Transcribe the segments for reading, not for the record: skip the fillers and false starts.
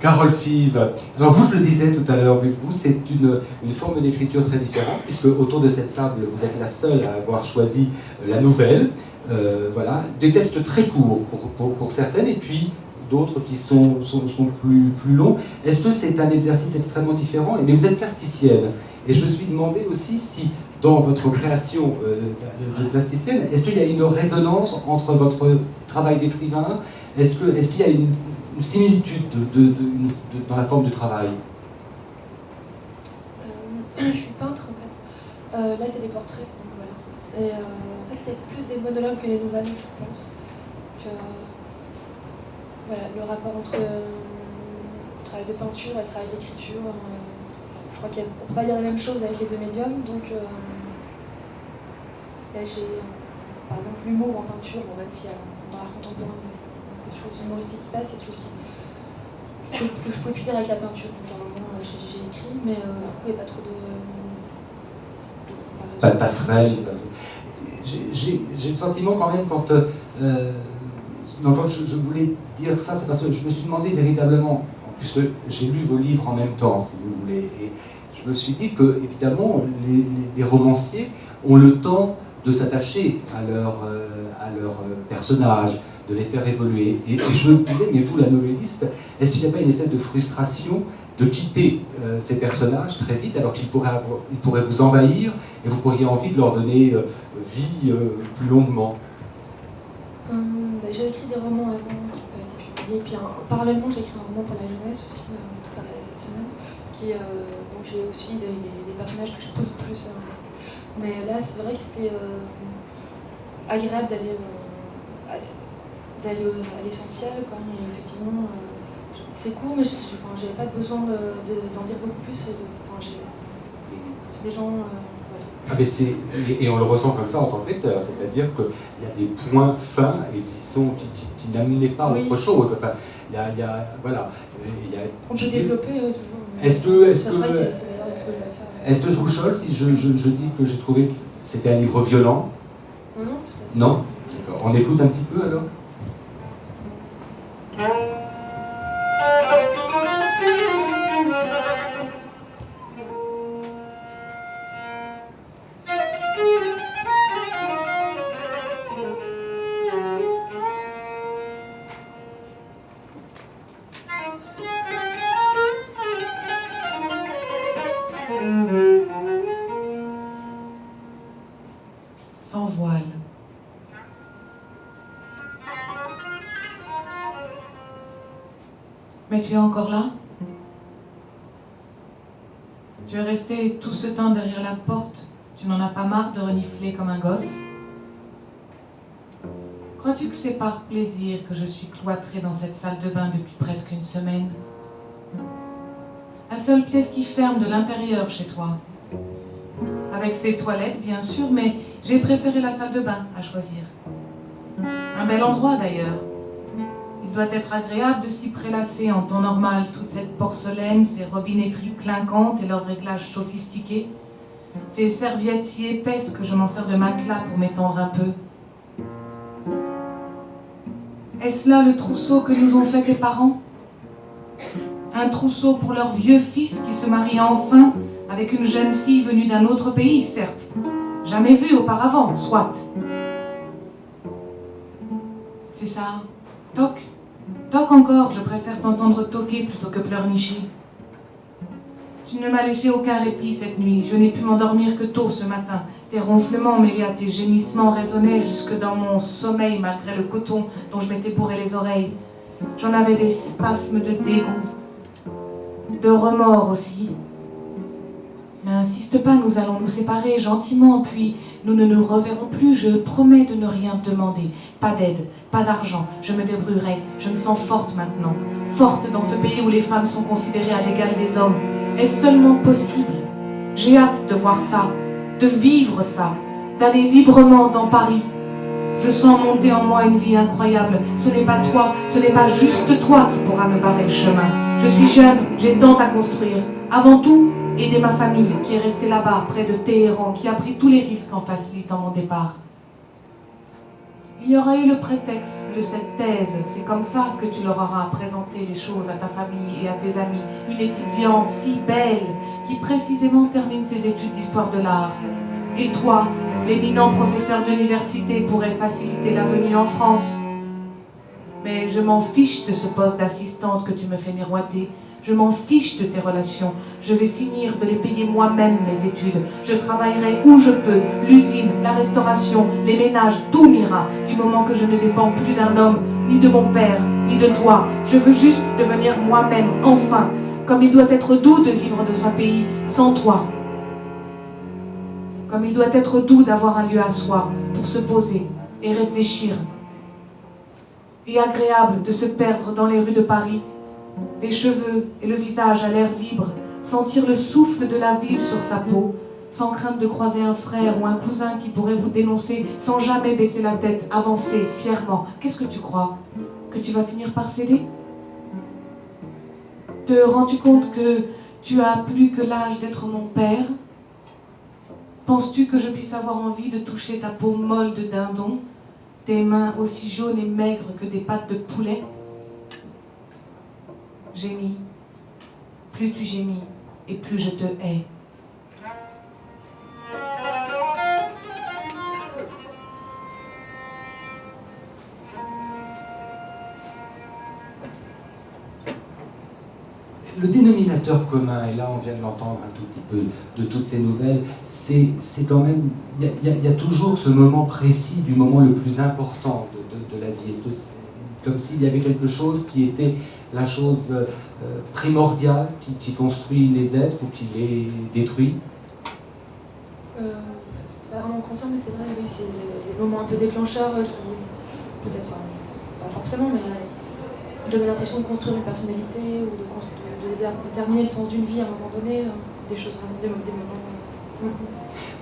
Carole Fives, alors vous, je le disais tout à l'heure, mais vous, c'est une forme d'écriture très différente, puisque autour de cette table, vous êtes la seule à avoir choisi la nouvelle. Voilà, des textes très courts pour certaines, et puis d'autres qui sont plus longs. Est-ce que c'est un exercice extrêmement différent? Mais vous êtes plasticienne, et je me suis demandé aussi si, dans votre création de plasticienne, est-ce qu'il y a une résonance entre votre travail d'écrivain? Est-ce qu'il y a une similitude dans la forme du travail? Je suis peintre en fait. Là c'est des portraits, donc voilà. Et en fait c'est plus des monologues que des nouvelles, je pense. Que, voilà, le rapport entre le travail de peinture et le travail d'écriture, je crois qu'on ne peut pas dire la même chose avec les deux médiums, donc là j'ai par exemple l'humour en peinture, bon, même si dans l'art contemporain des choses humoristiques qui passent, c'est des choses que je ne pouvais plus dire avec la peinture. Donc à un moment j'ai écrit, mais du coup il n'y a pas trop de pas de passerelle. J'ai le sentiment quand même quand je voulais dire ça, c'est parce que je me suis demandé véritablement, puisque j'ai lu vos livres en même temps, si vous voulez, et je me suis dit que évidemment les romanciers ont le temps de s'attacher à leurs personnages, de les faire évoluer. Et je me disais, mais vous, la novelliste, est-ce qu'il n'y a pas une espèce de frustration de quitter ces personnages très vite, alors qu'ils pourraient vous envahir et vous pourriez envie de leur donner vie plus longuement? J'ai écrit des romans avant qui n'ont pas été publiés, puis parallèlement j'ai écrit un roman pour la jeunesse aussi, cette semaine, donc j'ai aussi des personnages que je pose plus. Mais là c'est vrai que c'était agréable d'aller à l'essentiel, et effectivement c'est court, mais j'avais pas besoin d'en dire beaucoup plus. C'est des gens. Ah mais et on le ressent comme ça en tant que lecteur, c'est-à-dire qu'il y a des points fins et qui n'amenaient pas autre chose. Enfin, voilà. On peut développer toujours. Est-ce que je vous choque si je dis que j'ai trouvé que c'était un livre violent? Non, peut-être. Non? D'accord. On écoute un petit peu alors? Sans voile. Mais tu es encore là? Tu es resté tout ce temps derrière la porte. Tu n'en as pas marre de renifler comme un gosse? Crois-tu que c'est par plaisir que je suis cloîtrée dans cette salle de bain depuis presque une semaine? La seule pièce qui ferme de l'intérieur chez toi. Avec ses toilettes, bien sûr, mais j'ai préféré la salle de bain à choisir. Un bel endroit d'ailleurs. Il doit être agréable de s'y prélasser en temps normal, toute cette porcelaine, ces robinetteries clinquantes et leurs réglages sophistiqués, ces serviettes si épaisses que je m'en sers de matelas pour m'étendre un peu. Est-ce là le trousseau que nous ont fait tes parents? Un trousseau pour leur vieux fils qui se marie enfin avec une jeune fille venue d'un autre pays, certes, jamais vue auparavant, soit. C'est ça. Toc. Toc encore, je préfère t'entendre toquer plutôt que pleurnicher. Tu ne m'as laissé aucun répit cette nuit. Je n'ai pu m'endormir que tôt ce matin. Tes ronflements mêlés à tes gémissements résonnaient jusque dans mon sommeil malgré le coton dont je m'étais bourré les oreilles. J'en avais des spasmes de dégoût, de remords aussi. N'insiste pas, nous allons nous séparer gentiment, puis nous ne nous reverrons plus. Je promets de ne rien demander. Pas d'aide, pas d'argent, je me débrouillerai. Je me sens forte maintenant. Forte dans ce pays où les femmes sont considérées à l'égal des hommes. Est-ce seulement possible? J'ai hâte de voir ça, de vivre ça, d'aller librement dans Paris. Je sens monter en moi une vie incroyable. Ce n'est pas toi, ce n'est pas juste toi qui pourra me barrer le chemin. Je suis jeune, j'ai tant à construire. Avant tout, aider ma famille qui est restée là-bas, près de Téhéran, qui a pris tous les risques en facilitant mon départ. Il y aura eu le prétexte de cette thèse. C'est comme ça que tu leur auras présenté les choses à ta famille et à tes amis. Une étudiante si belle qui précisément termine ses études d'histoire de l'art. Et toi, l'éminent professeur d'université pourrait faciliter la venue en France. Mais je m'en fiche de ce poste d'assistante que tu me fais miroiter. Je m'en fiche de tes relations. Je vais finir de les payer moi-même, mes études. Je travaillerai où je peux. L'usine, la restauration, les ménages, tout m'ira. Du moment que je ne dépends plus d'un homme, ni de mon père, ni de toi. Je veux juste devenir moi-même, enfin. Comme il doit être doux de vivre de son pays sans toi. Comme il doit être doux d'avoir un lieu à soi pour se poser et réfléchir. Et agréable de se perdre dans les rues de Paris, les cheveux et le visage à l'air libre, sentir le souffle de la ville sur sa peau, sans crainte de croiser un frère ou un cousin qui pourrait vous dénoncer sans jamais baisser la tête, avancer fièrement. Qu'est-ce que tu crois? Que tu vas finir par céder? Te rends-tu compte que tu as plus que l'âge d'être mon père? Penses-tu que je puisse avoir envie de toucher ta peau molle de dindon, tes mains aussi jaunes et maigres que des pattes de poulet? Gémis. Plus tu gémis, et plus je te hais. Le dénominateur commun, et là on vient de l'entendre un tout petit peu de toutes ces nouvelles, c'est quand même, il y a toujours ce moment précis du moment le plus important de la vie. Est-ce que c'est comme s'il y avait quelque chose qui était la chose primordiale, qui construit les êtres ou qui les détruit? C'est pas vraiment conscient, mais c'est vrai, oui, c'est les moments un peu déclencheurs qui, peut-être, enfin, pas forcément, mais donnent l'impression de construire une personnalité ou de déterminer le sens d'une vie à un moment donné, des choses vraiment, des moments.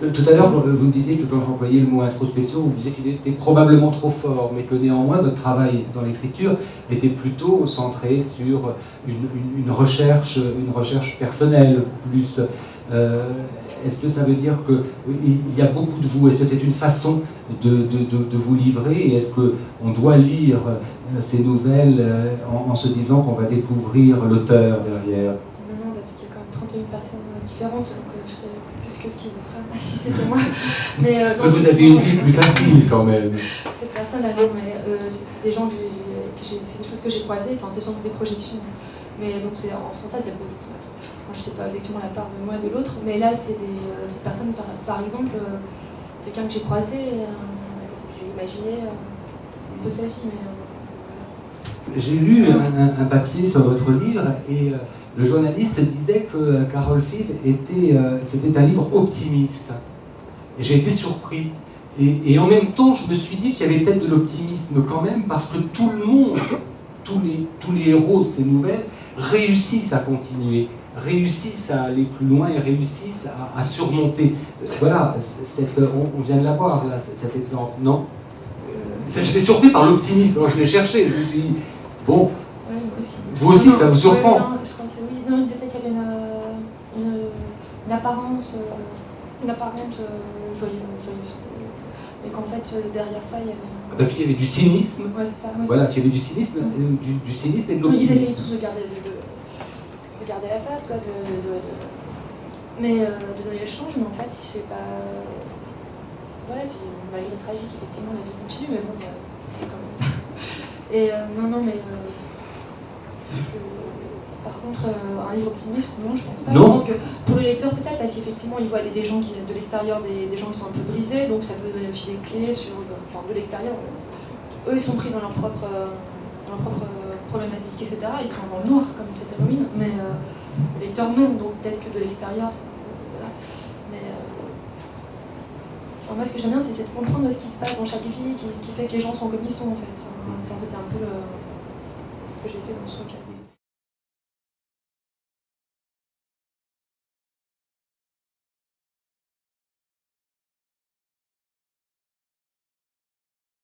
Tout à l'heure, vous me disiez que quand j'employais le mot introspection, vous disiez qu'il était probablement trop fort, mais que néanmoins votre travail dans l'écriture était plutôt centré sur une recherche personnelle plus. Est-ce que ça veut dire qu'il y a beaucoup de vous? Est-ce que c'est une façon de vous livrer? Et est-ce qu'on doit lire ces nouvelles en se disant qu'on va découvrir l'auteur derrière? Non, parce qu'il y a quand même 31 personnes différentes, donc je serais plus que schizophrène si c'était moi. Mais, vous avez une vie plus facile quand même. Cette personne-là, non, mais c'est des gens c'est des choses que j'ai croisées, enfin, c'est surtout des projections. Mais donc, en ce sens-là, c'est beau pour ça. Moi, je sais pas exactement la part de moi et de l'autre, mais là, c'est cette personne, par exemple, quelqu'un que j'ai croisé, j'ai imaginé un peu sa vie, mais. J'ai lu un papier sur votre livre et le journaliste disait que Carole Fives c'était un livre optimiste. Et j'ai été surpris. Et en même temps, je me suis dit qu'il y avait peut-être de l'optimisme quand même, parce que tout le monde, tous les héros de ces nouvelles, réussissent à continuer, réussissent à aller plus loin et réussissent à surmonter. Voilà, on vient de l'avoir là, cet exemple, non? J'étais surpris par l'optimisme, alors je l'ai cherché, je me suis dit, bon, Ouais, moi aussi. vous aussi, ça vous surprend? Non, je crois que oui. Non, il disait peut-être qu'il y avait une apparence, une apparente joyeuse. Mais qu'en fait, derrière ça, il y avait... Donc il y avait du cynisme, Ouais, c'est ça. Ouais. voilà, qu'il y avait du cynisme, du cynisme et de Ils l'optimisme. essayaient tous de garder la face, quoi, mais de donner le change, mais en fait, c'est pas... Voilà, malgré le tragique, effectivement, la vie continue, mais bon, quand même pas. Et non, mais... par contre, un livre optimiste, non, je pense pas. Non. Je pense que pour le lecteur, peut-être, parce qu'effectivement, il voit des gens qui viennent de l'extérieur, des gens qui sont un peu brisés, donc ça peut donner aussi des clés sur... Enfin, de l'extérieur, eux, ils sont pris dans leur propre problématique, etc. Ils sont dans le noir, comme cette héroïne, mais le lecteur, non. Donc peut-être que de l'extérieur, voilà. Mais moi, ce que j'aime bien, c'est de comprendre ce qui se passe dans chaque vie qui fait que les gens sont comme ils sont, en fait. C'était un peu ce que j'ai fait dans ce recueil.